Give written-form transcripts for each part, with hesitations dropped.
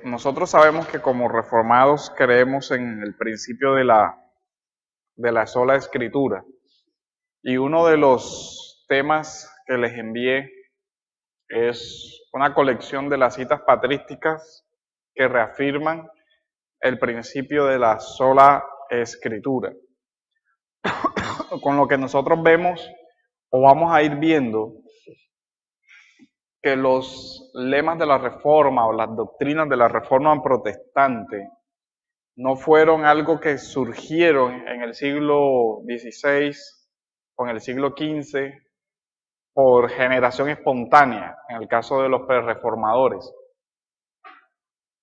Nosotros sabemos que como reformados creemos en el principio de la sola escritura. Y uno de los temas que les envié es una colección de las citas patrísticas que reafirman el principio de la sola escritura. Con lo que nosotros vemos o vamos a ir viendo que los lemas de la reforma o las doctrinas de la reforma protestante no fueron algo que surgieron en el siglo XVI o en el siglo XV por generación espontánea, en el caso de los reformadores.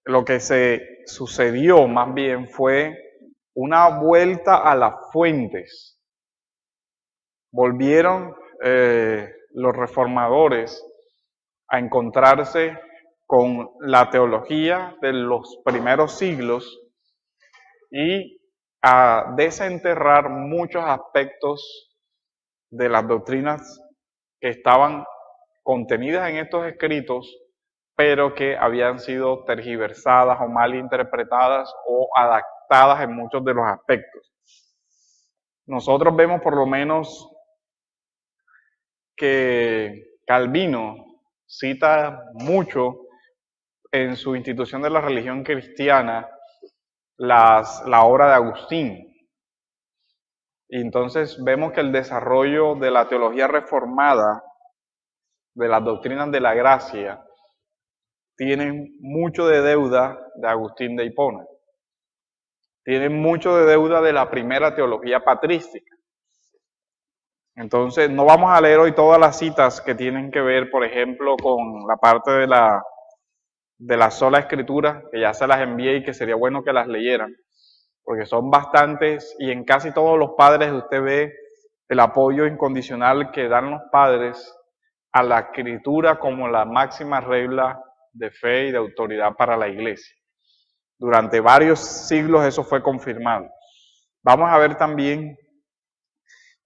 Lo que se sucedió más bien fue una vuelta a las fuentes. Volvieron los reformadores a encontrarse con la teología de los primeros siglos y a desenterrar muchos aspectos de las doctrinas que estaban contenidas en estos escritos, pero que habían sido tergiversadas o mal interpretadas o adaptadas en muchos de los aspectos. Nosotros vemos por lo menos que Calvino cita mucho en su institución de la religión cristiana la obra de Agustín. Y entonces vemos que el desarrollo de la teología reformada, de las doctrinas de la gracia, tienen mucho de deuda de Agustín de Hipona. Tienen mucho de deuda de la primera teología patrística. Entonces, no vamos a leer hoy todas las citas que tienen que ver, por ejemplo, con la parte de la sola escritura, que ya se las envié y que sería bueno que las leyeran, porque son bastantes y en casi todos los padres usted ve el apoyo incondicional que dan los padres a la escritura como la máxima regla de fe y de autoridad para la iglesia. Durante varios siglos eso fue confirmado. Vamos a ver también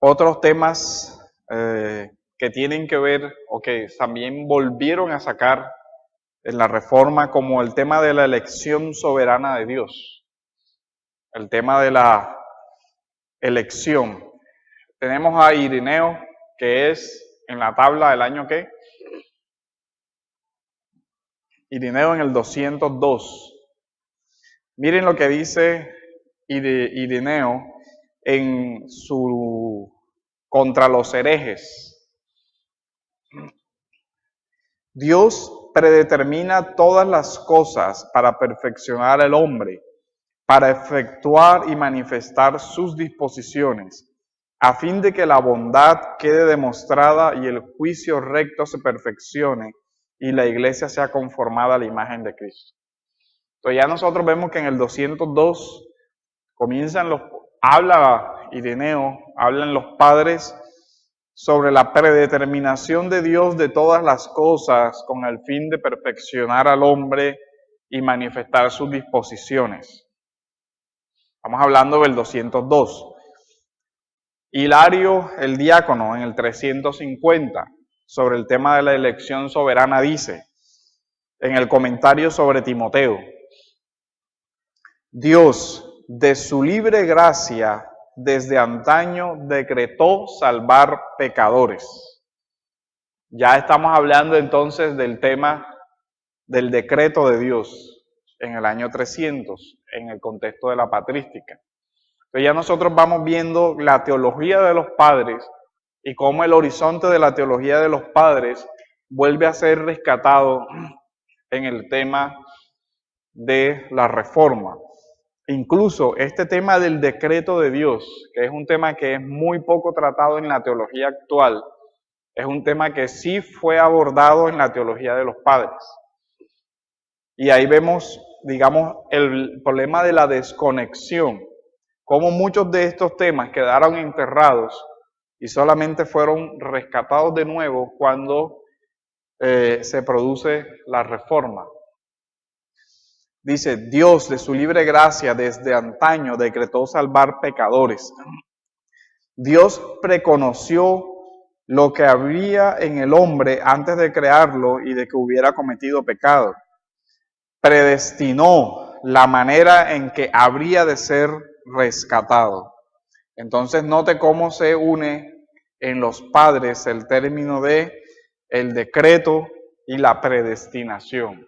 otros temas que tienen que ver o que también volvieron a sacar en la reforma, como el tema de la elección soberana de Dios. El tema de la elección. Tenemos a Ireneo, que es en la tabla del año ¿qué? Ireneo en el 202. Miren lo que dice Ireneo en su contra los herejes. Dios predetermina todas las cosas para perfeccionar al hombre, para efectuar y manifestar sus disposiciones, a fin de que la bondad quede demostrada y el juicio recto se perfeccione y la iglesia sea conformada a la imagen de Cristo. Entonces ya nosotros vemos que en el 202 habla Ireneo, hablan los padres sobre la predeterminación de Dios de todas las cosas con el fin de perfeccionar al hombre y manifestar sus disposiciones. Estamos hablando del 202. Hilario el diácono en el 350 sobre el tema de la elección soberana dice, en el comentario sobre Timoteo, Dios de su libre gracia desde antaño decretó salvar pecadores. Ya estamos hablando entonces del tema del decreto de Dios en el año 300, en el contexto de la patrística. Entonces ya nosotros vamos viendo la teología de los padres y cómo el horizonte de la teología de los padres vuelve a ser rescatado en el tema de la reforma. Incluso este tema del decreto de Dios, que es un tema que es muy poco tratado en la teología actual, es un tema que sí fue abordado en la teología de los padres. Y ahí vemos, digamos, el problema de la desconexión, cómo muchos de estos temas quedaron enterrados y solamente fueron rescatados de nuevo cuando se produce la reforma. Dice, Dios de su libre gracia desde antaño decretó salvar pecadores. Dios preconoció lo que habría en el hombre antes de crearlo y de que hubiera cometido pecado. predestinó la manera en que habría de ser rescatado. Entonces note cómo se une en los padres el término de el decreto y la predestinación.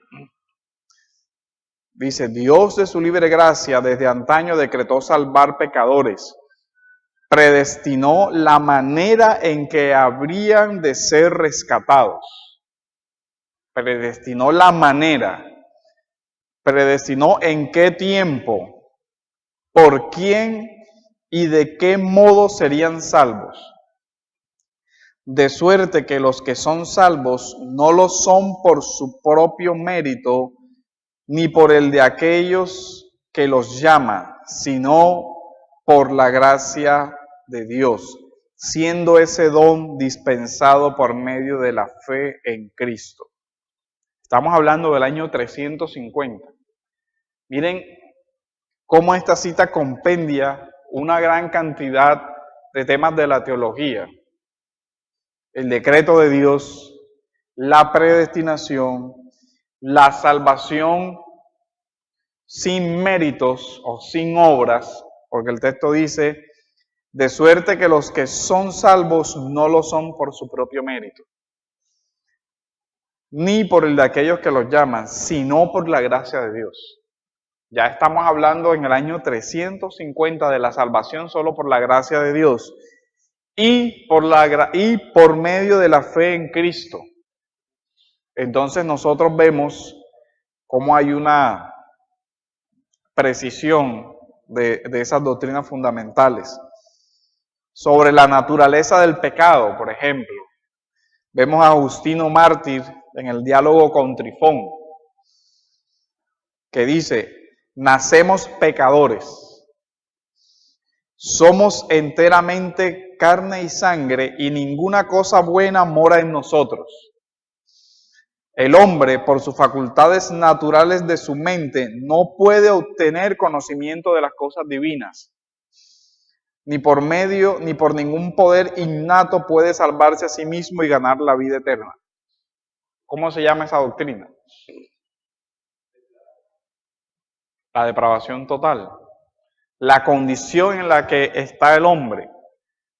Dice, Dios de su libre gracia desde antaño decretó salvar pecadores, predestinó la manera en que habrían de ser rescatados. Predestinó la manera, predestinó en qué tiempo, por quién y de qué modo serían salvos. De suerte que los que son salvos no lo son por su propio mérito, ni por el de aquellos que los llama, sino por la gracia de Dios, siendo ese don dispensado por medio de la fe en Cristo. Estamos hablando del año 350. Miren cómo esta cita compendia una gran cantidad de temas de la teología. El decreto de Dios, la predestinación, la salvación sin méritos o sin obras, porque el texto dice, de suerte que los que son salvos no lo son por su propio mérito, ni por el de aquellos que los llaman, sino por la gracia de Dios. Ya estamos hablando en el año 350 de la salvación solo por la gracia de Dios y por medio de la fe en Cristo. Entonces nosotros vemos cómo hay una precisión de esas doctrinas fundamentales. Sobre la naturaleza del pecado, por ejemplo, vemos a Justino Mártir en el diálogo con Trifón, que dice, nacemos pecadores, somos enteramente carne y sangre y ninguna cosa buena mora en nosotros. El hombre, por sus facultades naturales de su mente, no puede obtener conocimiento de las cosas divinas. Ni por medio, ni por ningún poder innato puede salvarse a sí mismo y ganar la vida eterna. ¿Cómo se llama esa doctrina? La depravación total. La condición en la que está el hombre.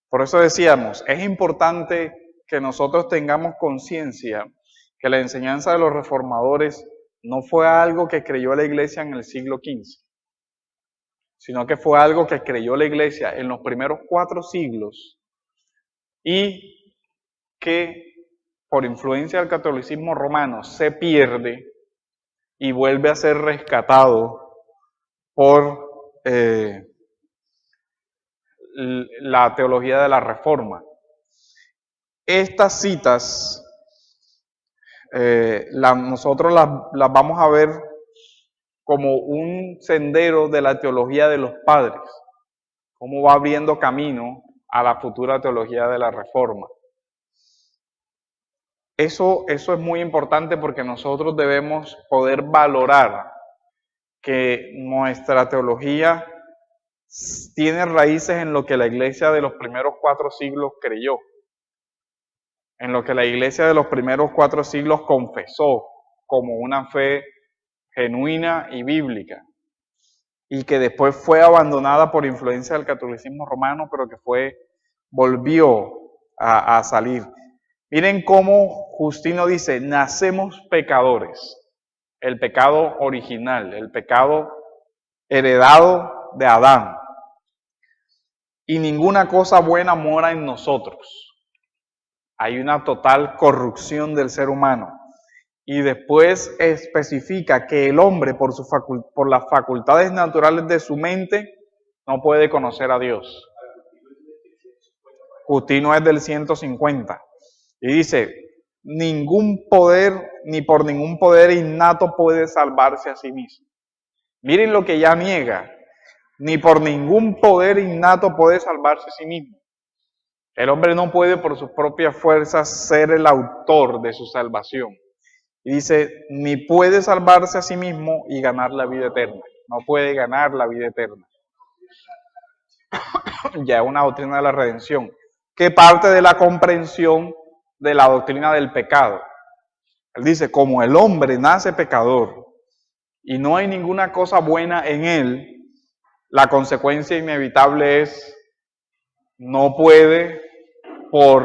Por eso decíamos, es importante que nosotros tengamos conciencia que la enseñanza de los reformadores no fue algo que creyó la iglesia en el siglo XV, sino que fue algo que creyó la iglesia en los primeros 4 siglos y que por influencia del catolicismo romano se pierde y vuelve a ser rescatado por la teología de la Reforma. Estas citas nosotros las vamos a ver como un sendero de la teología de los padres, cómo va abriendo camino a la futura teología de la Reforma. Eso es muy importante porque nosotros debemos poder valorar que nuestra teología tiene raíces en lo que la iglesia de los primeros 4 siglos creyó, en lo que la iglesia de los primeros 4 siglos confesó como una fe genuina y bíblica, y que después fue abandonada por influencia del catolicismo romano, pero que volvió a salir. Miren cómo Justino dice, nacemos pecadores, el pecado original, el pecado heredado de Adán, y ninguna cosa buena mora en nosotros. Hay una total corrupción del ser humano. Y después especifica que el hombre, por las facultades naturales de su mente, no puede conocer a Dios. Justino es del 150. Y dice, ningún poder, ni por ningún poder innato puede salvarse a sí mismo. Miren lo que ya niega. Ni por ningún poder innato puede salvarse a sí mismo. El hombre no puede por sus propias fuerzas ser el autor de su salvación. Y dice, ni puede salvarse a sí mismo y ganar la vida eterna. No puede ganar la vida eterna. Ya es una doctrina de la redención, que parte de la comprensión de la doctrina del pecado. Él dice, como el hombre nace pecador, y no hay ninguna cosa buena en él, la consecuencia inevitable es, no puede, por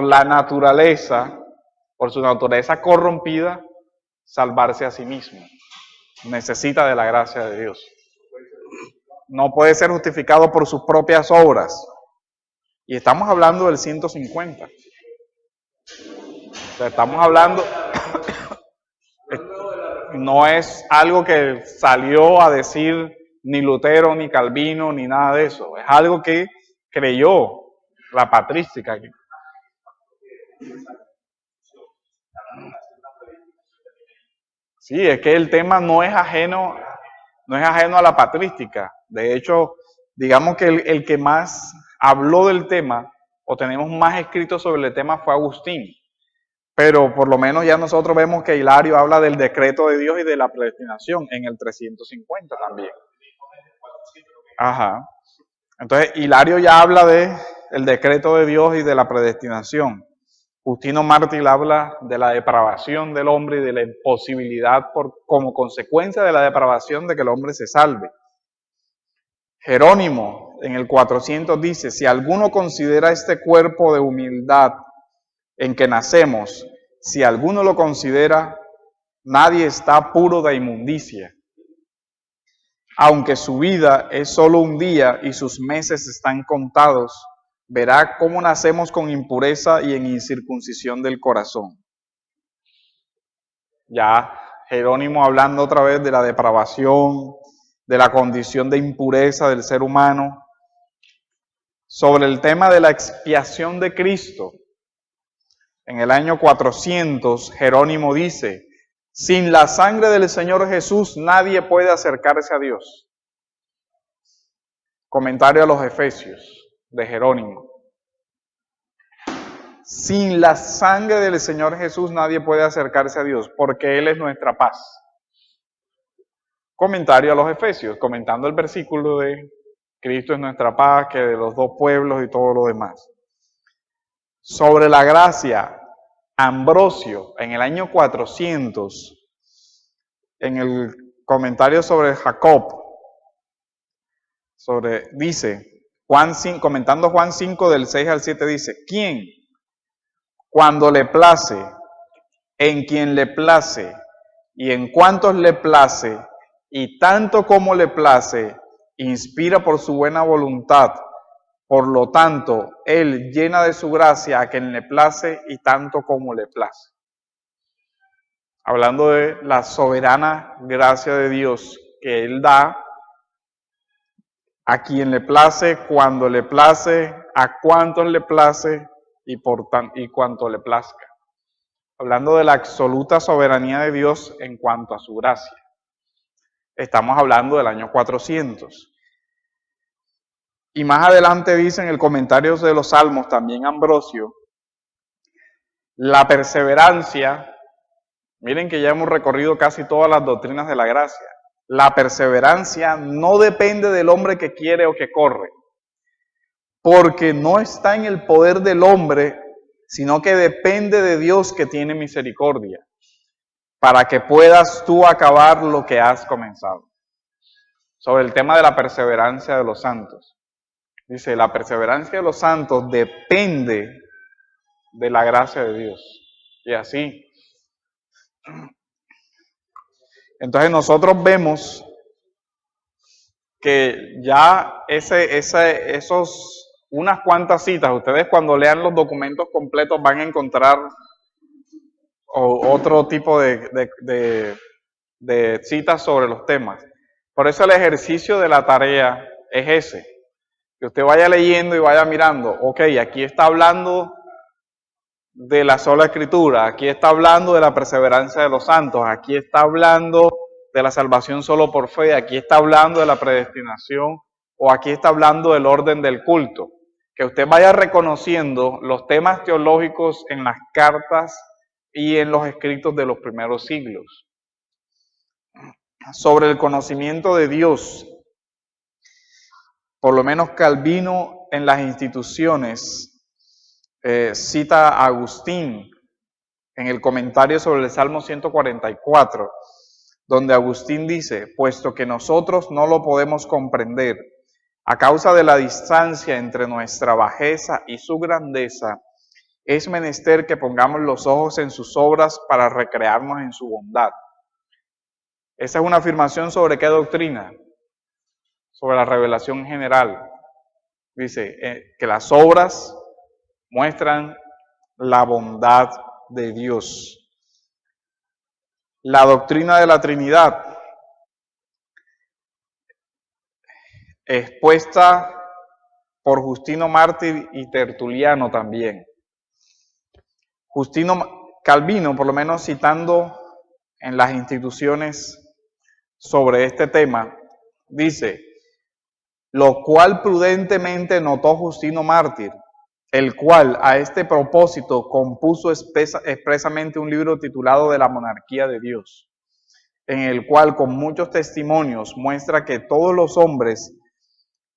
su naturaleza corrompida, salvarse a sí mismo. Necesita de la gracia de Dios. No puede ser justificado por sus propias obras. Y estamos hablando del 150. O sea, estamos hablando, no es algo que salió a decir ni Lutero, ni Calvino, ni nada de eso. Es algo que creyó la patrística. Sí, es que el tema no es ajeno a la patrística. De hecho, digamos que el que más habló del tema, o tenemos más escrito sobre el tema, fue Agustín. Pero por lo menos ya nosotros vemos que Hilario habla del decreto de Dios y de la predestinación en el 350 también. Ajá. Entonces, Hilario ya habla del decreto de Dios y de la predestinación. Justino Mártir habla de la depravación del hombre y de la imposibilidad como consecuencia de la depravación de que el hombre se salve. Jerónimo en el 400 dice, si alguno considera este cuerpo de humildad en que nacemos, si alguno lo considera, nadie está puro de inmundicia. Aunque su vida es solo un día y sus meses están contados, verá cómo nacemos con impureza y en incircuncisión del corazón. Ya Jerónimo hablando otra vez de la depravación, de la condición de impureza del ser humano. Sobre el tema de la expiación de Cristo, en el año 400, Jerónimo dice, sin la sangre del Señor Jesús nadie puede acercarse a Dios. Comentario a los Efesios de Jerónimo. Sin la sangre del Señor Jesús nadie puede acercarse a Dios, porque Él es nuestra paz. Comentario a los Efesios, comentando el versículo de Cristo es nuestra paz, que de los dos pueblos y todo lo demás. Sobre la gracia, Ambrosio, en el año 400, en el comentario sobre Jacob, dice, comentando Juan 5 del 6 al 7, dice, ¿quién? Cuando le place, en quien le place, y en cuantos le place, y tanto como le place, inspira por su buena voluntad. Por lo tanto, Él llena de su gracia a quien le place y tanto como le place. Hablando de la soberana gracia de Dios que Él da a quien le place, cuando le place, a cuantos le place y cuanto le plazca. Hablando de la absoluta soberanía de Dios en cuanto a su gracia. Estamos hablando del año 400. Y más adelante dice en el comentario de los Salmos, también Ambrosio, la perseverancia, miren que ya hemos recorrido casi todas las doctrinas de la gracia, la perseverancia no depende del hombre que quiere o que corre, porque no está en el poder del hombre, sino que depende de Dios que tiene misericordia, para que puedas tú acabar lo que has comenzado. Sobre el tema de la perseverancia de los santos. Dice, la perseverancia de los santos depende de la gracia de Dios. Y así. Entonces nosotros vemos que ya unas cuantas citas, ustedes cuando lean los documentos completos van a encontrar otro tipo de citas sobre los temas. Por eso el ejercicio de la tarea es ese. Que usted vaya leyendo y vaya mirando, ok, aquí está hablando de la sola escritura, aquí está hablando de la perseverancia de los santos, aquí está hablando de la salvación solo por fe, aquí está hablando de la predestinación, o aquí está hablando del orden del culto. Que usted vaya reconociendo los temas teológicos en las cartas y en los escritos de los primeros siglos. Sobre el conocimiento de Dios, por lo menos Calvino en las instituciones cita a Agustín en el comentario sobre el Salmo 144. donde Agustín dice, puesto que nosotros no lo podemos comprender, a causa de la distancia entre nuestra bajeza y su grandeza, es menester que pongamos los ojos en sus obras para recrearnos en su bondad. Esa es una afirmación sobre qué doctrina, sobre la revelación general. Dice que las obras muestran la bondad de Dios. La doctrina de la Trinidad, expuesta por Justino Mártir y Tertuliano también. Calvino, por lo menos citando en las instituciones sobre este tema, dice, lo cual prudentemente notó Justino Mártir, el cual a este propósito compuso expresamente un libro titulado De la monarquía de Dios, en el cual con muchos testimonios muestra que todos los hombres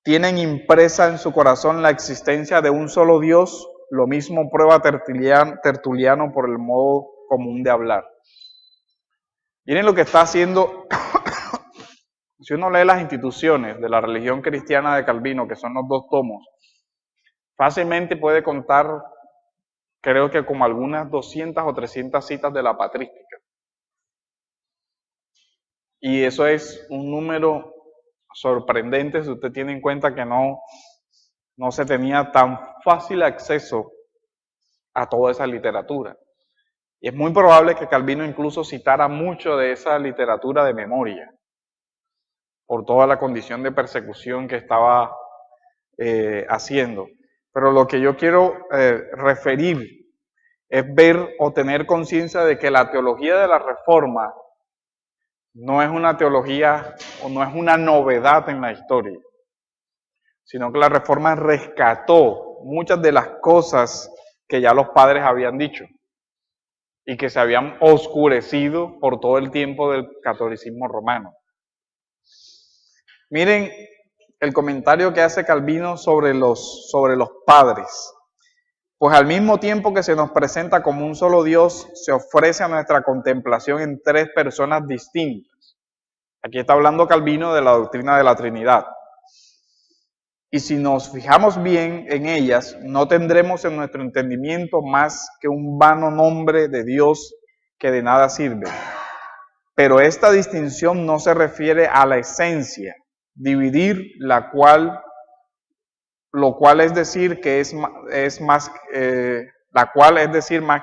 tienen impresa en su corazón la existencia de un solo Dios. Lo mismo prueba Tertuliano por el modo común de hablar. Miren lo que está haciendo, si uno lee las instituciones de la religión cristiana de Calvino, que son los 2 tomos, fácilmente puede contar, creo que como algunas 200 o 300 citas de la patrística. Y eso es un número sorprendente si usted tiene en cuenta que no se tenía tan fácil acceso a toda esa literatura. Y es muy probable que Calvino incluso citara mucho de esa literatura de memoria, por toda la condición de persecución que estaba haciendo. Pero lo que yo quiero referir es ver o tener conciencia de que la teología de la Reforma no es una teología o no es una novedad en la historia, sino que la Reforma rescató muchas de las cosas que ya los padres habían dicho y que se habían oscurecido por todo el tiempo del catolicismo romano. Miren el comentario que hace Calvino sobre los padres. Pues al mismo tiempo que se nos presenta como un solo Dios, se ofrece a nuestra contemplación en 3 personas distintas. Aquí está hablando Calvino de la doctrina de la Trinidad. Y si nos fijamos bien en ellas, no tendremos en nuestro entendimiento más que un vano nombre de Dios que de nada sirve. Pero esta distinción no se refiere a la esencia, dividir lo cual es decir que más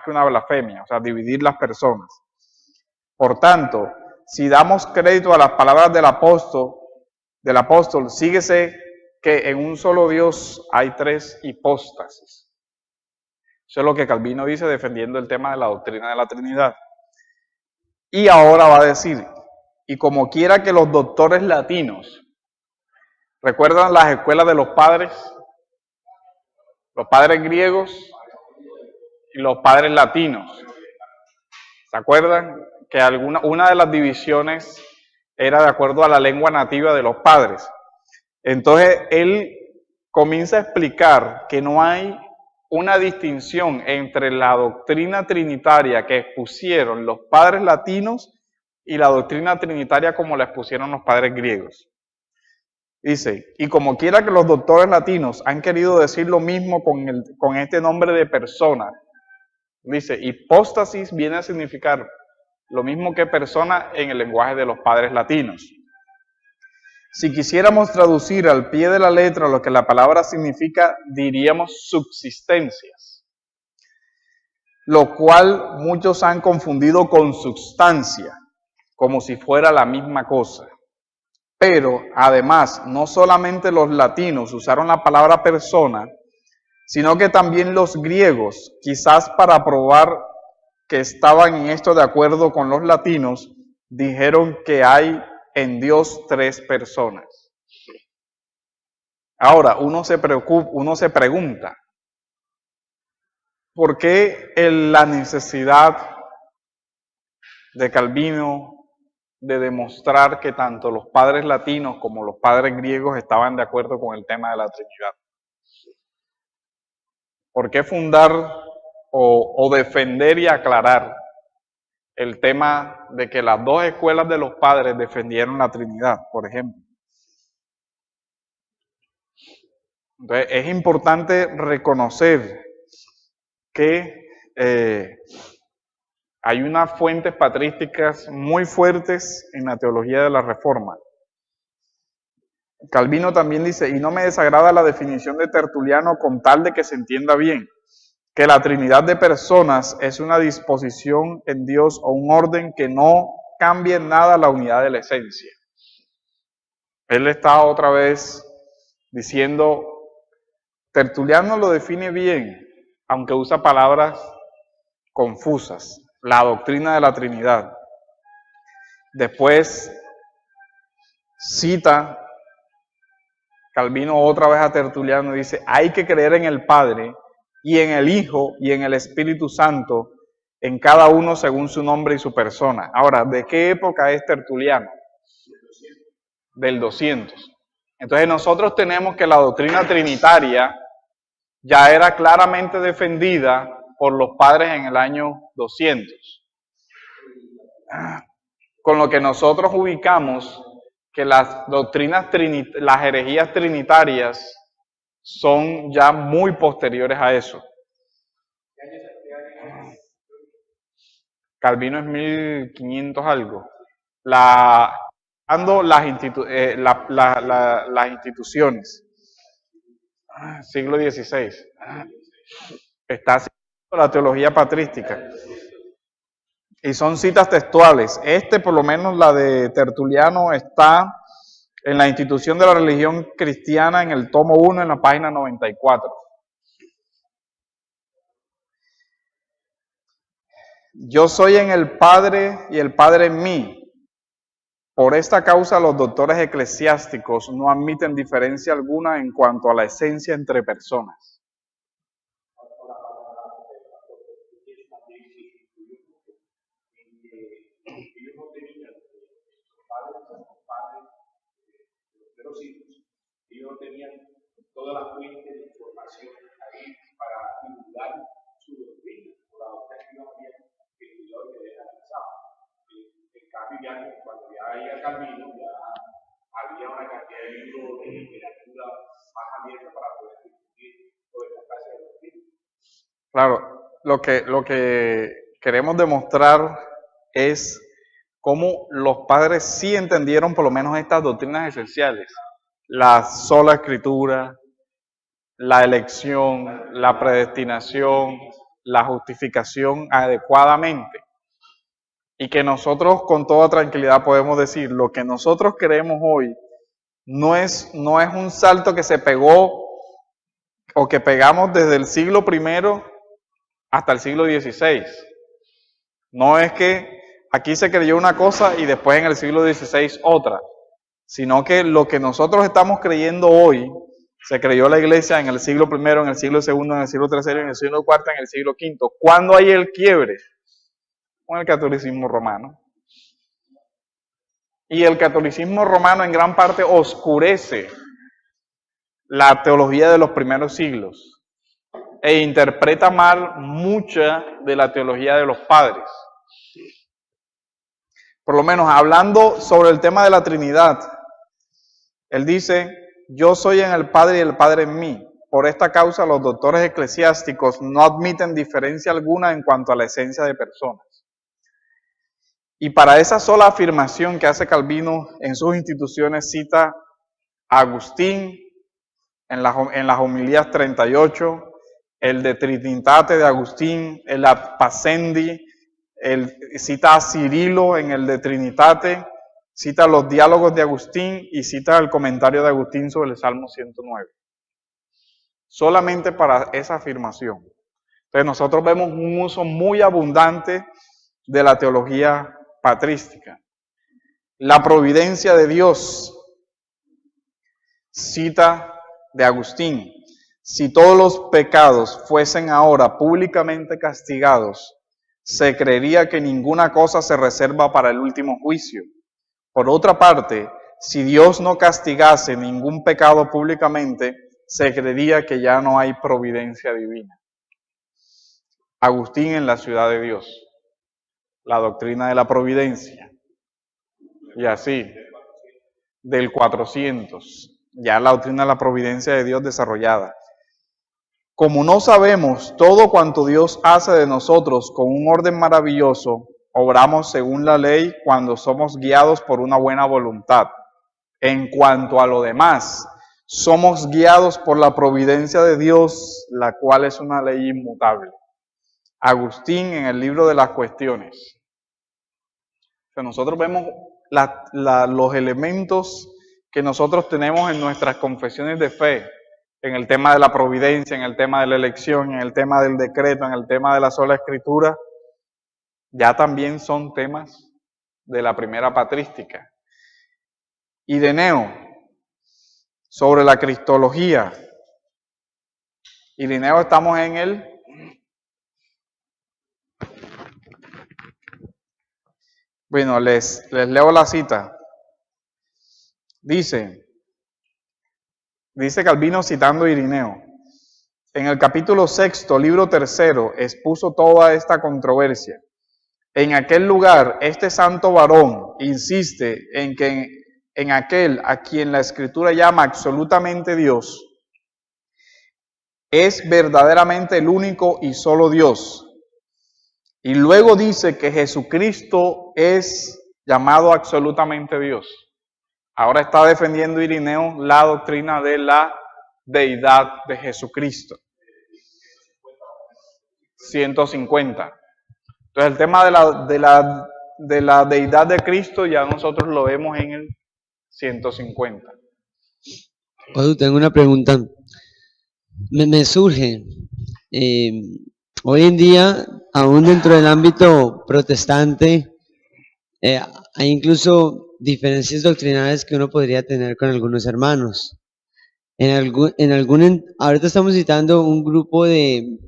que una blasfemia, o sea, dividir las personas. Por tanto, si damos crédito a las palabras del apóstol, síguese que en un solo Dios hay 3 hipóstasis. Eso es lo que Calvino dice defendiendo el tema de la doctrina de la Trinidad. Y ahora va a decir, y como quiera que los doctores latinos, ¿recuerdan las escuelas de los padres? Los padres griegos y los padres latinos. ¿Se acuerdan? Que una de las divisiones era de acuerdo a la lengua nativa de los padres. Entonces, él comienza a explicar que no hay una distinción entre la doctrina trinitaria que expusieron los padres latinos y la doctrina trinitaria como la expusieron los padres griegos. Dice, y como quiera que los doctores latinos han querido decir lo mismo con este nombre de persona, dice, hipóstasis viene a significar lo mismo que persona en el lenguaje de los padres latinos. Si quisiéramos traducir al pie de la letra lo que la palabra significa, diríamos subsistencias, lo cual muchos han confundido con sustancia, como si fuera la misma cosa. Pero además, no solamente los latinos usaron la palabra persona, sino que también los griegos, quizás para probar que estaban en esto de acuerdo con los latinos, dijeron que hay en Dios 3 personas. Ahora, uno se pregunta, ¿por qué la necesidad de Calvino de demostrar que tanto los padres latinos como los padres griegos estaban de acuerdo con el tema de la Trinidad? ¿Por qué fundar o defender y aclarar el tema de que las dos escuelas de los padres defendieron la Trinidad, por ejemplo. Entonces, es importante reconocer que hay unas fuentes patrísticas muy fuertes en la teología de la Reforma. Calvino también dice, y no me desagrada la definición de Tertuliano con tal de que se entienda bien, que la Trinidad de personas es una disposición en Dios o un orden que no cambie en nada la unidad de la esencia. Él está otra vez diciendo, Tertuliano lo define bien, aunque usa palabras confusas, la doctrina de la Trinidad. Después cita Calvino otra vez a Tertuliano y dice, hay que creer en el Padre y en el Hijo y en el Espíritu Santo, en cada uno según su nombre y su persona. Ahora, ¿de qué época es Tertuliano? Del 200. Entonces nosotros tenemos que la doctrina trinitaria ya era claramente defendida por los padres en el año 200. Con lo que nosotros ubicamos que las doctrinas, las herejías trinitarias son ya muy posteriores a eso. Calvino es 1500 algo. Las instituciones. Siglo XVI. Está haciendo la teología patrística. Y son citas textuales. Por lo menos la de Tertuliano, está en la institución de la religión cristiana en el tomo 1, en la página 94. Yo soy en el Padre y el Padre en mí. Por esta causa los doctores eclesiásticos no admiten diferencia alguna en cuanto a la esencia entre personas. Ellos tenían todas las fuentes de información ahí para divulgar su doctrina, por la doctrina que ellos habían estudiado y que les analizado. En cambio, ya cuando ya había Calvino, ya había una cantidad de libros de literatura más abierta para poder discutir toda esta clase de doctrina. Claro, lo que queremos demostrar es cómo los padres sí entendieron por lo menos estas doctrinas esenciales. La sola escritura, la elección, la predestinación, la justificación adecuadamente. Y que nosotros con toda tranquilidad podemos decir, lo que nosotros creemos hoy no es un salto que se pegó o que pegamos desde el siglo I hasta el siglo XVI. No es que aquí se creyó una cosa y después en el siglo XVI otra, sino que lo que nosotros estamos creyendo hoy, se creyó la iglesia en el siglo I, en el siglo II, en el siglo III, en el siglo IV, en el siglo V. ¿Cuándo hay el quiebre? Con el catolicismo romano. Y el catolicismo romano en gran parte oscurece la teología de los primeros siglos e interpreta mal mucha de la teología de los padres. Por lo menos hablando sobre el tema de la Trinidad, él dice, yo soy en el Padre y el Padre en mí. Por esta causa los doctores eclesiásticos no admiten diferencia alguna en cuanto a la esencia de personas. Y para esa sola afirmación que hace Calvino en sus instituciones cita a Agustín en las homilías 38, el de Trinitate de Agustín, el Ad Pascendi, cita a Cirilo en el de Trinitate, cita los diálogos de Agustín y cita el comentario de Agustín sobre el Salmo 109. Solamente para esa afirmación. Entonces nosotros vemos un uso muy abundante de la teología patrística. La providencia de Dios, cita de Agustín, si todos los pecados fuesen ahora públicamente castigados, se creería que ninguna cosa se reserva para el último juicio. Por otra parte, si Dios no castigase ningún pecado públicamente, se creería que ya no hay providencia divina. Agustín en la Ciudad de Dios. la doctrina de la providencia. Y así, del 400, ya la doctrina de la providencia de Dios desarrollada. Como no sabemos todo cuanto Dios hace de nosotros con un orden maravilloso, obramos según la ley cuando somos guiados por una buena voluntad. En cuanto a lo demás, somos guiados por la providencia de Dios, la cual es una ley inmutable. Agustín en el libro de las Cuestiones. O sea, nosotros vemos los elementos que nosotros tenemos en nuestras confesiones de fe, en el tema de la providencia, en el tema de la elección, en el tema del decreto, en el tema de la sola escritura, ya también son temas de la primera patrística. Ireneo, sobre la cristología. Ireneo, estamos en el Bueno, les leo la cita. Dice Calvino citando a Ireneo, en el capítulo 6, libro 3, expuso toda esta controversia. En aquel lugar, este santo varón insiste en que en aquel a quien la Escritura llama absolutamente Dios, es verdaderamente el único y solo Dios. Y luego dice que Jesucristo es llamado absolutamente Dios. Ahora está defendiendo Ireneo la doctrina de la deidad de Jesucristo. 150. Entonces el tema de la deidad de Cristo ya nosotros lo vemos en el 150. Tengo una pregunta. Me surge. Hoy en día, aún dentro del ámbito protestante, hay incluso diferencias doctrinales que uno podría tener con algunos hermanos. Ahorita estamos citando un grupo de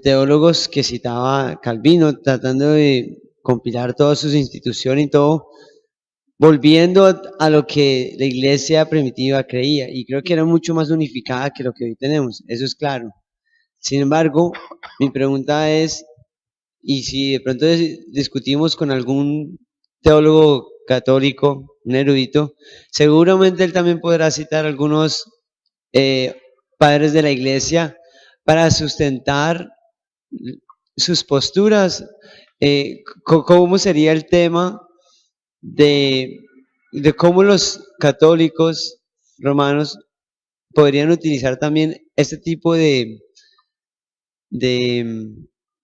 teólogos que citaba Calvino, tratando de compilar todas sus instituciones y todo, volviendo a lo que la iglesia primitiva creía, y creo que era mucho más unificada que lo que hoy tenemos, eso es claro. Sin embargo, mi pregunta es, y si de pronto discutimos con algún teólogo católico, un erudito, seguramente él también podrá citar algunos padres de la iglesia para sustentar sus posturas. ¿Cómo sería el tema de cómo los católicos romanos podrían utilizar también este tipo de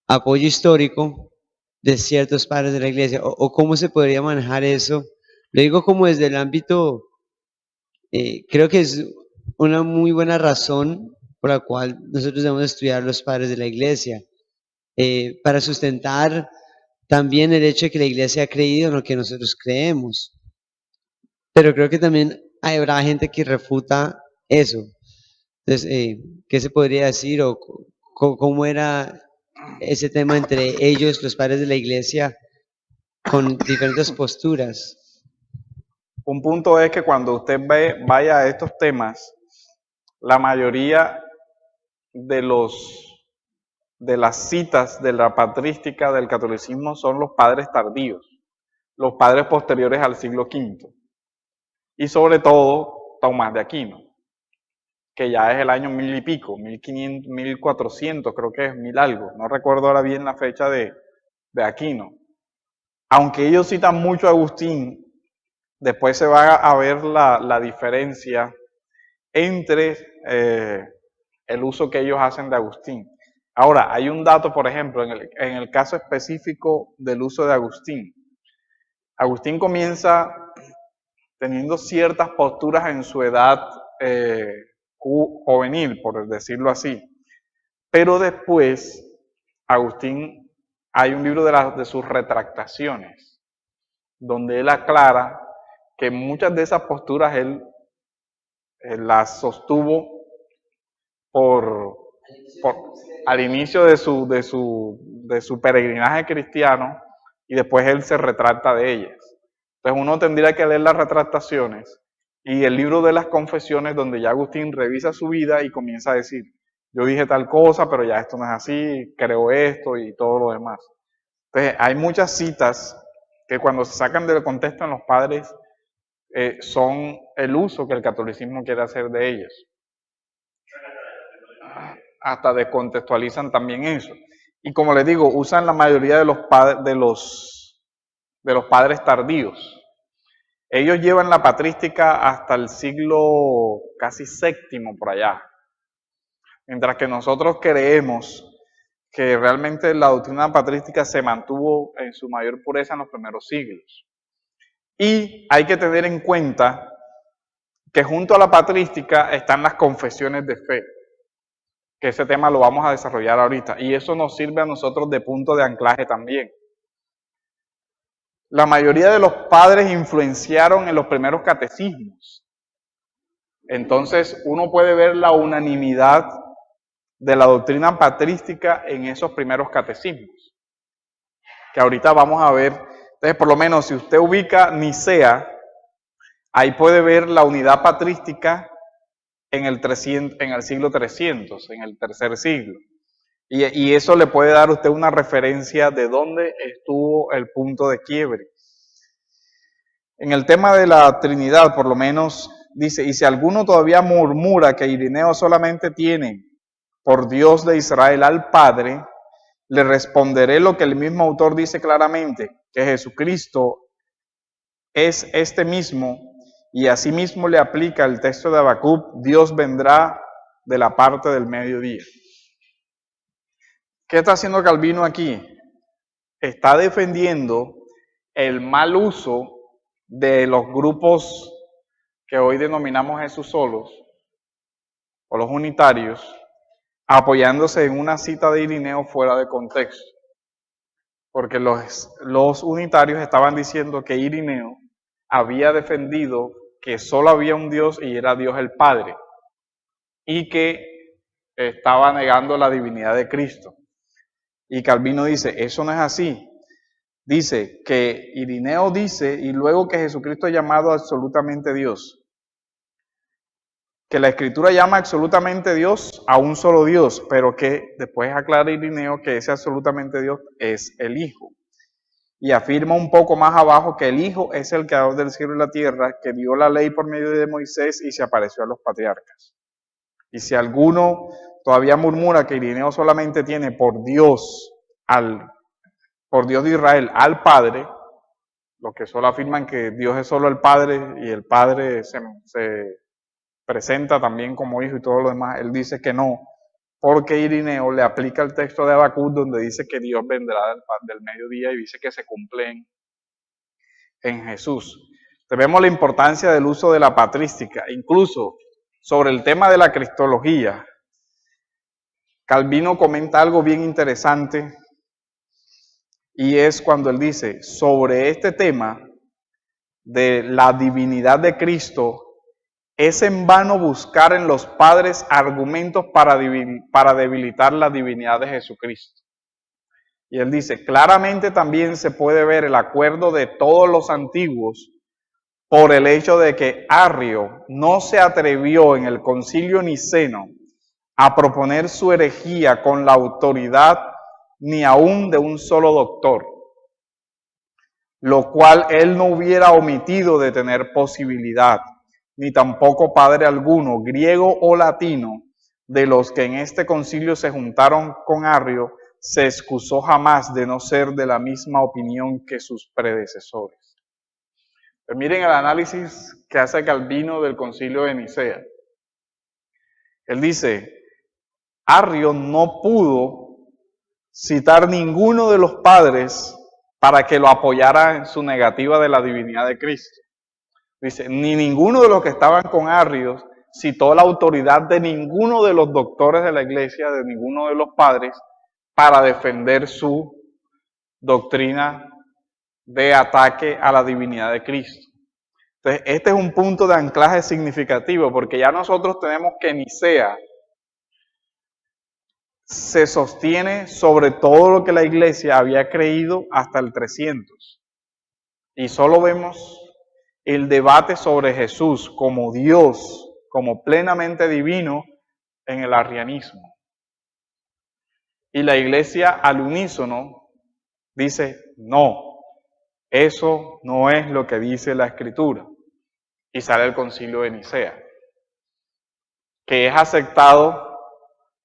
apoyo histórico de ciertos padres de la iglesia, o cómo se podría manejar eso? Lo digo como desde el ámbito, creo que es una muy buena razón por la cual nosotros debemos estudiar los padres de la iglesia, para sustentar también el hecho de que la iglesia ha creído en lo que nosotros creemos. Pero creo que también habrá gente que refuta eso. Entonces, ¿qué se podría decir o cómo era ese tema entre ellos, los padres de la iglesia, con diferentes posturas? Un punto es que cuando usted vaya a estos temas, la mayoría de las citas de la patrística del catolicismo son los padres tardíos, los padres posteriores al siglo V, y sobre todo Tomás de Aquino, que ya es el año 1000 y pico, 1500, 1400, creo que es 1000 algo, no recuerdo ahora bien la fecha de Aquino. Aunque ellos citan mucho a Agustín, después se va a ver la diferencia entre el uso que ellos hacen de Agustín. Ahora, hay un dato, por ejemplo, en el caso específico del uso de Agustín. Agustín comienza teniendo ciertas posturas en su edad juvenil, por decirlo así. Pero después, Agustín, hay un libro de sus retractaciones, donde él aclara que muchas de esas posturas él las sostuvo al inicio de su peregrinaje cristiano, y después él se retracta de ellas. Entonces uno tendría que leer las retractaciones y el libro de las confesiones, donde ya Agustín revisa su vida y comienza a decir, yo dije tal cosa, pero ya esto no es así, creo esto y todo lo demás. Entonces, hay muchas citas que cuando se sacan del contexto en los padres son el uso que el catolicismo quiere hacer de ellas. Hasta descontextualizan también eso. Y como les digo, usan la mayoría de los padres tardíos. Ellos llevan la patrística hasta el siglo casi VII por allá. Mientras que nosotros creemos que realmente la doctrina patrística se mantuvo en su mayor pureza en los primeros siglos. Y hay que tener en cuenta que junto a la patrística están las confesiones de fe, que ese tema lo vamos a desarrollar ahorita, y eso nos sirve a nosotros de punto de anclaje también. La mayoría de los padres influenciaron en los primeros catecismos. Entonces uno puede ver la unanimidad de la doctrina patrística en esos primeros catecismos, que ahorita vamos a ver. Entonces, por lo menos, si usted ubica Nicea, ahí puede ver la unidad patrística en el siglo 300, en el tercer siglo. Y eso le puede dar a usted una referencia de dónde estuvo el punto de quiebre. En el tema de la Trinidad, por lo menos, dice, y si alguno todavía murmura que Irineo solamente tiene por Dios de Israel al Padre, le responderé lo que el mismo autor dice claramente, que Jesucristo es este mismo, y asimismo le aplica el texto de Habacuc, Dios vendrá de la parte del mediodía. ¿Qué está haciendo Calvino aquí? Está defendiendo el mal uso de los grupos que hoy denominamos Jesús solos, o los unitarios, apoyándose en una cita de Irineo fuera de contexto. Porque los unitarios estaban diciendo que Irineo había defendido que solo había un Dios y era Dios el Padre, y que estaba negando la divinidad de Cristo. Y Calvino dice, eso no es así. Dice que Irineo dice, y luego que Jesucristo es llamado absolutamente Dios. Que la Escritura llama absolutamente Dios a un solo Dios, pero que después aclara Irineo que ese absolutamente Dios es el Hijo. Y afirma un poco más abajo que el Hijo es el creador del cielo y la tierra, que dio la ley por medio de Moisés y se apareció a los patriarcas. Y si alguno todavía murmura que Irineo solamente tiene por Dios de Israel al Padre, los que solo afirman que Dios es solo el Padre y el Padre se presenta también como Hijo y todo lo demás, él dice que no, porque Irineo le aplica el texto de Habacuc donde dice que Dios vendrá del mediodía y dice que se cumple en Jesús. Vemos la importancia del uso de la patrística, incluso sobre el tema de la cristología. Calvino comenta algo bien interesante y es cuando él dice, sobre este tema de la divinidad de Cristo, es en vano buscar en los padres argumentos para debilitar la divinidad de Jesucristo. Y él dice, claramente también se puede ver el acuerdo de todos los antiguos por el hecho de que Arrio no se atrevió en el concilio niceno a proponer su herejía con la autoridad ni aún de un solo doctor, lo cual él no hubiera omitido de tener posibilidad, ni tampoco padre alguno, griego o latino, de los que en este concilio se juntaron con Arrio, se excusó jamás de no ser de la misma opinión que sus predecesores. Pero miren el análisis que hace Calvino del concilio de Nicea. Él dice, Arrio no pudo citar ninguno de los padres para que lo apoyara en su negativa de la divinidad de Cristo. Dice, ni ninguno de los que estaban con Arrio citó la autoridad de ninguno de los doctores de la iglesia, de ninguno de los padres, para defender su doctrina de ataque a la divinidad de Cristo. Entonces, este es un punto de anclaje significativo, porque ya nosotros tenemos que Nicea se sostiene sobre todo lo que la iglesia había creído hasta el 300. Y solo vemos el debate sobre Jesús como Dios, como plenamente divino en el arrianismo. Y la iglesia al unísono dice, no, eso no es lo que dice la Escritura. Y sale el Concilio de Nicea, que es aceptado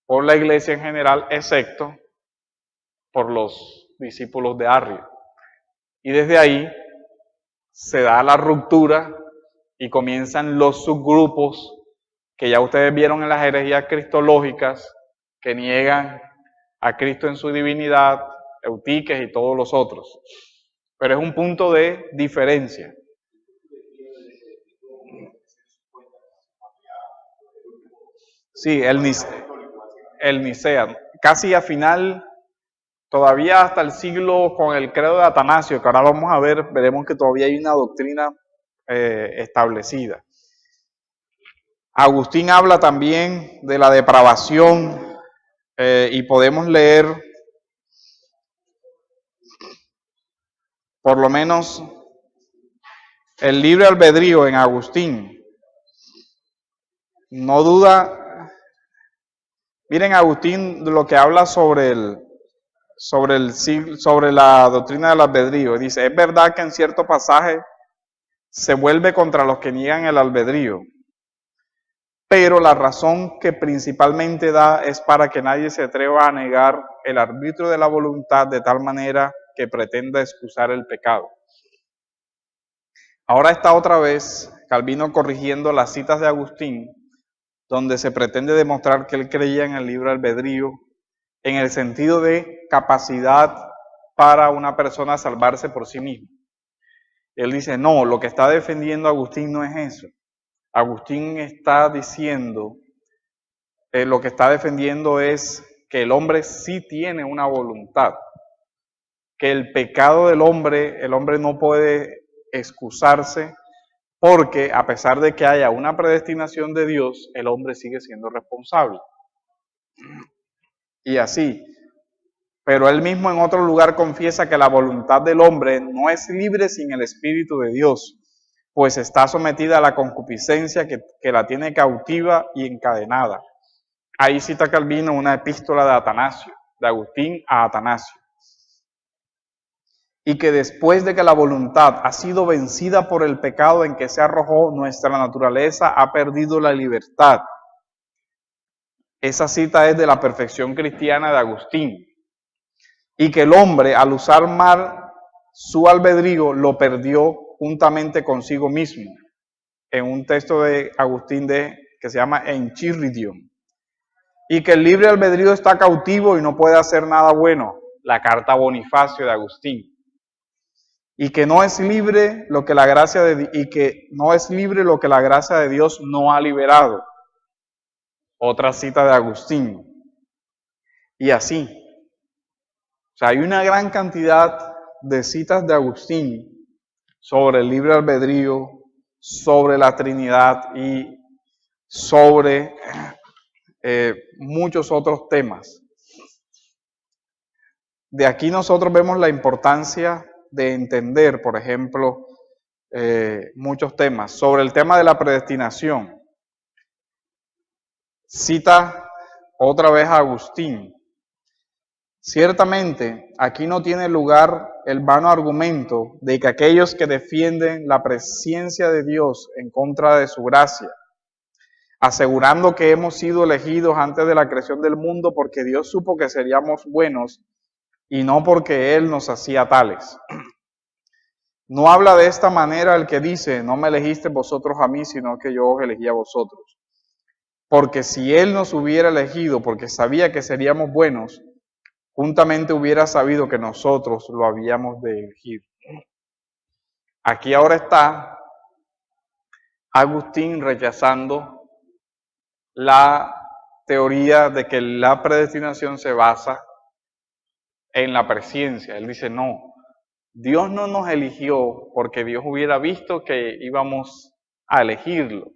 por la iglesia en general, excepto por los discípulos de Arrio. Y desde ahí se da la ruptura y comienzan los subgrupos que ya ustedes vieron en las herejías cristológicas, que niegan a Cristo en su divinidad, Eutiques y todos los otros. Pero es un punto de diferencia. Sí, el Nicea, casi a final, todavía hasta el siglo con el credo de Atanasio, que ahora vamos a ver, veremos que todavía hay una doctrina establecida. Agustín habla también de la depravación y podemos leer por lo menos el libre albedrío en Agustín. No duda, miren Agustín lo que habla sobre la doctrina del albedrío. Dice, es verdad que en cierto pasaje se vuelve contra los que niegan el albedrío, pero la razón que principalmente da es para que nadie se atreva a negar el arbitrio de la voluntad de tal manera que pretenda excusar el pecado. Ahora está otra vez Calvino corrigiendo las citas de Agustín, donde se pretende demostrar que él creía en el libre albedrío, en el sentido de capacidad para una persona salvarse por sí misma. Él dice, no, lo que está defendiendo Agustín no es eso. Agustín está diciendo, lo que está defendiendo es que el hombre sí tiene una voluntad, que el pecado del hombre, el hombre no puede excusarse, porque a pesar de que haya una predestinación de Dios, el hombre sigue siendo responsable. Y así. Pero él mismo en otro lugar confiesa que la voluntad del hombre no es libre sin el Espíritu de Dios, pues está sometida a la concupiscencia que la tiene cautiva y encadenada. Ahí cita Calvino una epístola de Atanasio, de Agustín a Atanasio. Y que después de que la voluntad ha sido vencida por el pecado en que se arrojó, nuestra naturaleza ha perdido la libertad. Esa cita es de la Perfección Cristiana de Agustín. Y que el hombre, al usar mal su albedrío, lo perdió juntamente consigo mismo. En un texto de Agustín que se llama Enchiridion. Y que el libre albedrío está cautivo y no puede hacer nada bueno. La carta a Bonifacio de Agustín. Y que no es libre lo que la gracia de Dios no ha liberado. Otra cita de Agustín. Y así. O sea, hay una gran cantidad de citas de Agustín sobre el libre albedrío, sobre la Trinidad y sobre muchos otros temas. De aquí nosotros vemos la importancia de entender, por ejemplo, muchos temas. Sobre el tema de la predestinación, cita otra vez a Agustín. Ciertamente, aquí no tiene lugar el vano argumento de que aquellos que defienden la presciencia de Dios en contra de su gracia, asegurando que hemos sido elegidos antes de la creación del mundo porque Dios supo que seríamos buenos y no porque Él nos hacía tales. No habla de esta manera el que dice, no me elegiste vosotros a mí, sino que yo os elegí a vosotros. Porque si Él nos hubiera elegido porque sabía que seríamos buenos, juntamente hubiera sabido que nosotros lo habíamos de elegir. Aquí ahora está Agustín rechazando la teoría de que la predestinación se basa en la presciencia. Él dice, no, Dios no nos eligió porque Dios hubiera visto que íbamos a elegirlo.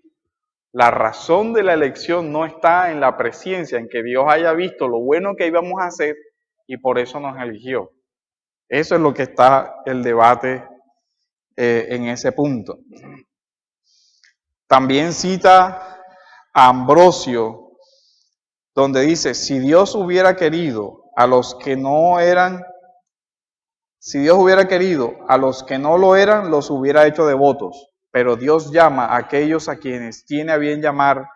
La razón de la elección no está en la presciencia, en que Dios haya visto lo bueno que íbamos a hacer y por eso nos eligió. Eso es lo que está el debate en ese punto. También cita a Ambrosio, donde dice, si Dios hubiera querido a los que no eran Si Dios hubiera querido, a los que no lo eran, los hubiera hecho devotos, pero Dios llama a aquellos a quienes tiene a bien llamar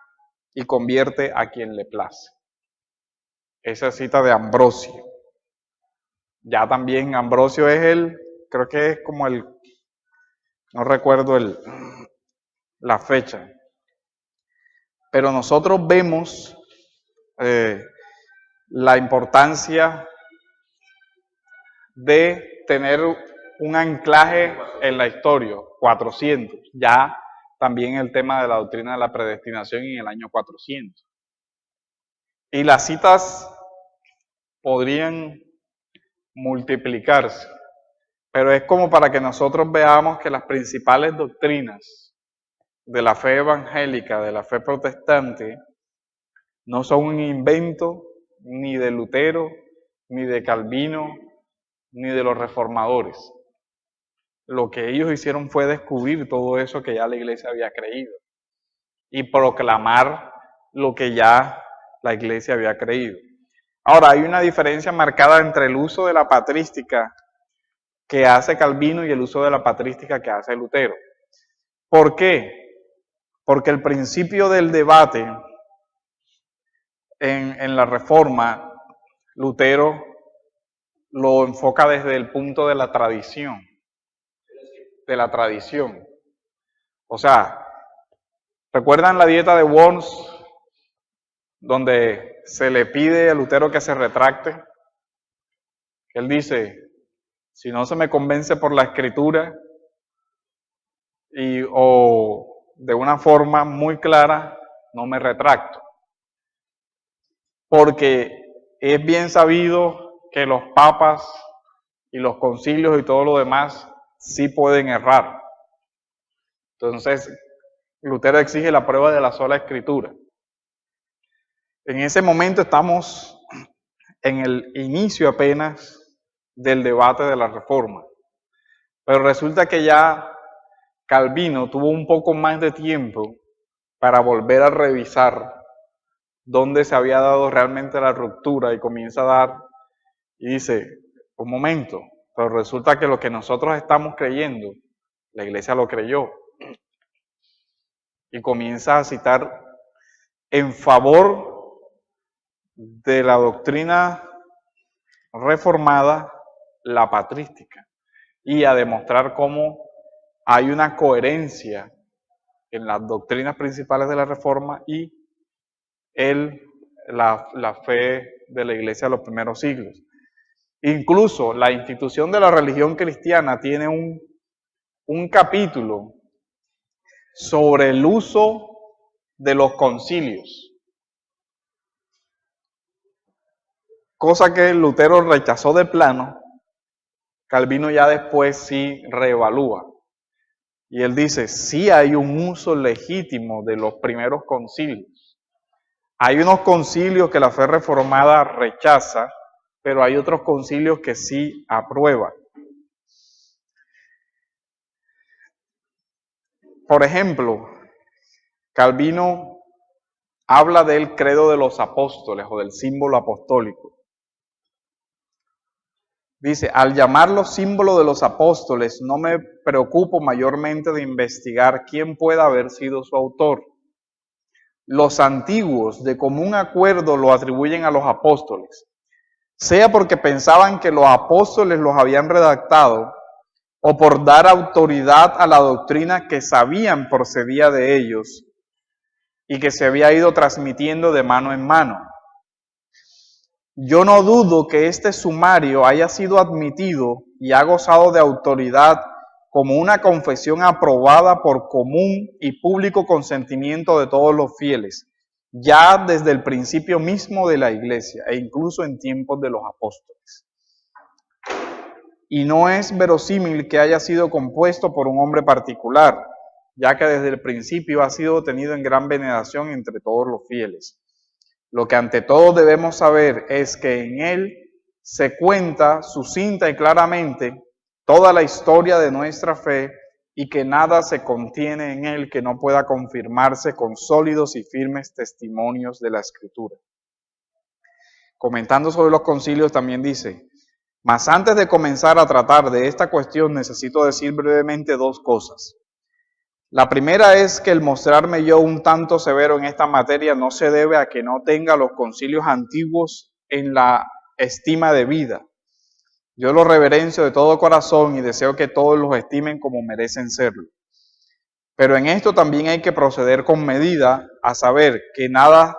y convierte a quien le place. Esa cita de Ambrosio. Ya también Ambrosio es creo que es como no recuerdo la fecha. Pero nosotros vemos la importancia de tener un anclaje en la historia, 400. Ya también el tema de la doctrina de la predestinación en el año 400. Y las citas podrían multiplicarse, pero es como para que nosotros veamos que las principales doctrinas de la fe evangélica, de la fe protestante, no son un invento ni de Lutero, ni de Calvino, ni de los reformadores. Lo que ellos hicieron fue descubrir todo eso que ya la iglesia había creído y proclamar lo que ya la iglesia había creído. Ahora, hay una diferencia marcada entre el uso de la patrística que hace Calvino y el uso de la patrística que hace Lutero. ¿Por qué? Porque el principio del debate en la Reforma, Lutero lo enfoca desde el punto de la tradición. O sea, ¿recuerdan la dieta de Worms, donde se le pide a Lutero que se retracte? Él dice, si no se me convence por la escritura o de una forma muy clara, no me retracto. Porque es bien sabido que los papas y los concilios y todo lo demás sí pueden errar. Entonces, Lutero exige la prueba de la sola escritura. En ese momento estamos en el inicio apenas del debate de la Reforma. Pero resulta que ya Calvino tuvo un poco más de tiempo para volver a revisar dónde se había dado realmente la ruptura y comienza a dar y dice, un momento, pero resulta que lo que nosotros estamos creyendo, la iglesia lo creyó. Y comienza a citar en favor de la doctrina reformada la patrística y a demostrar cómo hay una coherencia en las doctrinas principales de la Reforma y la fe de la iglesia de los primeros siglos. Incluso la institución de la religión cristiana tiene un capítulo sobre el uso de los concilios, cosa que Lutero rechazó de plano. Calvino ya después sí reevalúa. Y él dice, sí hay un uso legítimo de los primeros concilios. Hay unos concilios que la fe reformada rechaza, pero hay otros concilios que sí aprueba. Por ejemplo, Calvino habla del credo de los apóstoles o del símbolo apostólico. Dice, al llamarlo símbolo de los apóstoles, no me preocupo mayormente de investigar quién pueda haber sido su autor. Los antiguos, de común acuerdo, lo atribuyen a los apóstoles, sea porque pensaban que los apóstoles los habían redactado, o por dar autoridad a la doctrina que sabían procedía de ellos y que se había ido transmitiendo de mano en mano. Yo no dudo que este sumario haya sido admitido y ha gozado de autoridad como una confesión aprobada por común y público consentimiento de todos los fieles, ya desde el principio mismo de la iglesia e incluso en tiempos de los apóstoles. Y no es verosímil que haya sido compuesto por un hombre particular, ya que desde el principio ha sido tenido en gran veneración entre todos los fieles. Lo que ante todo debemos saber es que en él se cuenta sucinta y claramente toda la historia de nuestra fe y que nada se contiene en él que no pueda confirmarse con sólidos y firmes testimonios de la Escritura. Comentando sobre los concilios también dice, Mas antes de comenzar a tratar de esta cuestión, necesito decir brevemente dos cosas. La primera es que el mostrarme yo un tanto severo en esta materia no se debe a que no tenga los concilios antiguos en la estima de vida. Yo los reverencio de todo corazón y deseo que todos los estimen como merecen serlo. Pero en esto también hay que proceder con medida, a saber que nada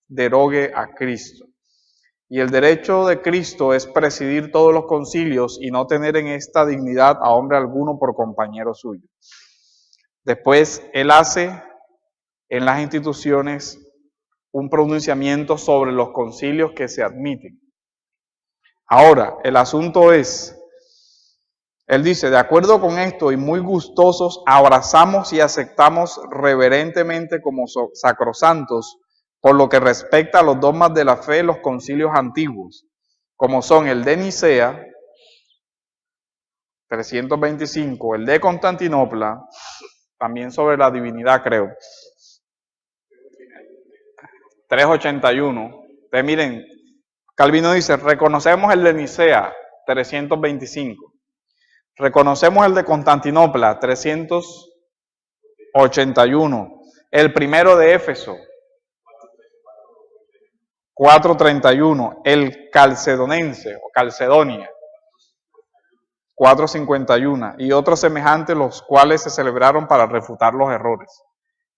derogue a Cristo. Y el derecho de Cristo es presidir todos los concilios y no tener en esta dignidad a hombre alguno por compañero suyo. Después, él hace en las instituciones un pronunciamiento sobre los concilios que se admiten. Ahora, el asunto es, él dice, de acuerdo con esto y muy gustosos, abrazamos y aceptamos reverentemente como sacrosantos, por lo que respecta a los dogmas de la fe, los concilios antiguos, como son el de Nicea, 325, el de Constantinopla, también sobre la divinidad, creo, 381. Ustedes miren, Calvino dice, reconocemos el de Nicea, 325. Reconocemos el de Constantinopla, 381. El primero de Éfeso, 431. El calcedonense o Calcedonia, 451. Y otros semejantes, los cuales se celebraron para refutar los errores.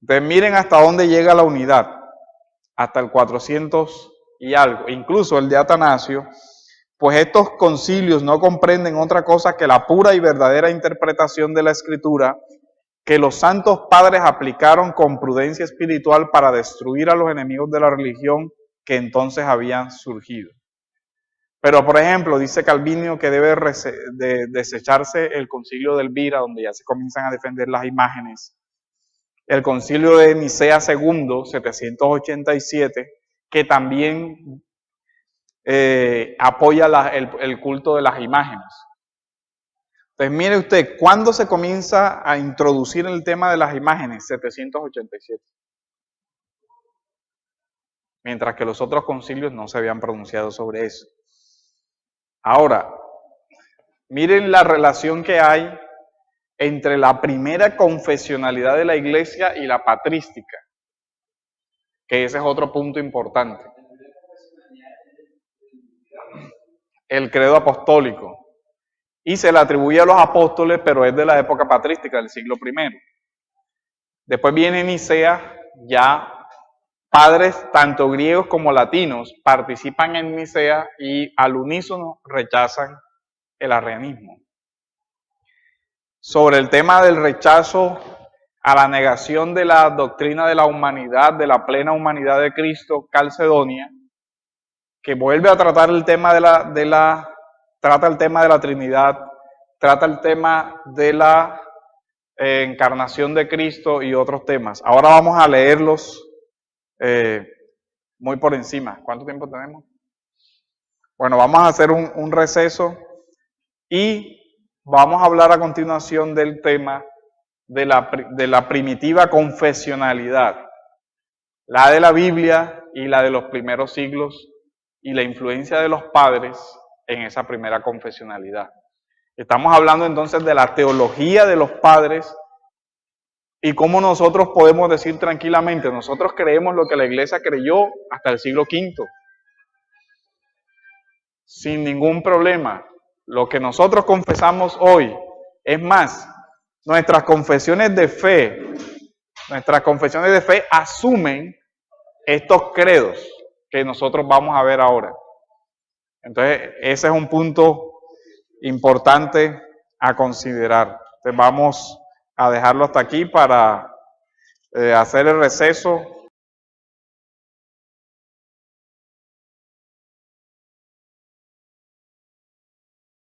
Entonces miren hasta dónde llega la unidad, hasta el 400 y algo. Incluso el de Atanasio, pues estos concilios no comprenden otra cosa que la pura y verdadera interpretación de la Escritura que los santos padres aplicaron con prudencia espiritual para destruir a los enemigos de la religión que entonces habían surgido. Pero, por ejemplo, dice Calvino que debe desecharse el concilio de Elvira, donde ya se comienzan a defender las imágenes. El concilio de Nicea II, 787, que también apoya el culto de las imágenes. Entonces, mire usted, ¿cuándo se comienza a introducir el tema de las imágenes? 787. Mientras que los otros concilios no se habían pronunciado sobre eso. Ahora, miren la relación que hay entre la primera confesionalidad de la iglesia y la patrística, que ese es otro punto importante. El credo apostólico. Y se le atribuye a los apóstoles, pero es de la época patrística, del siglo I. Después viene Nicea, ya padres tanto griegos como latinos participan en Nicea y al unísono rechazan el arrianismo. Sobre el tema del rechazo a la negación de la doctrina de la humanidad, de la plena humanidad de Cristo, Calcedonia, que vuelve a tratar el tema trata el tema de la Trinidad, trata el tema de la encarnación de Cristo y otros temas. Ahora vamos a leerlos muy por encima. ¿Cuánto tiempo tenemos? Bueno, vamos a hacer un receso y vamos a hablar a continuación del tema de la primitiva confesionalidad, la de la Biblia y la de los primeros siglos y la influencia de los padres en esa primera confesionalidad. Estamos hablando entonces de la teología de los padres y cómo nosotros podemos decir tranquilamente, nosotros creemos lo que la iglesia creyó hasta el siglo V, sin ningún problema. Lo que nosotros confesamos hoy, es más, nuestras confesiones de fe asumen estos credos que nosotros vamos a ver ahora. Entonces, ese es un punto importante a considerar. Entonces, vamos a dejarlo hasta aquí para hacer el receso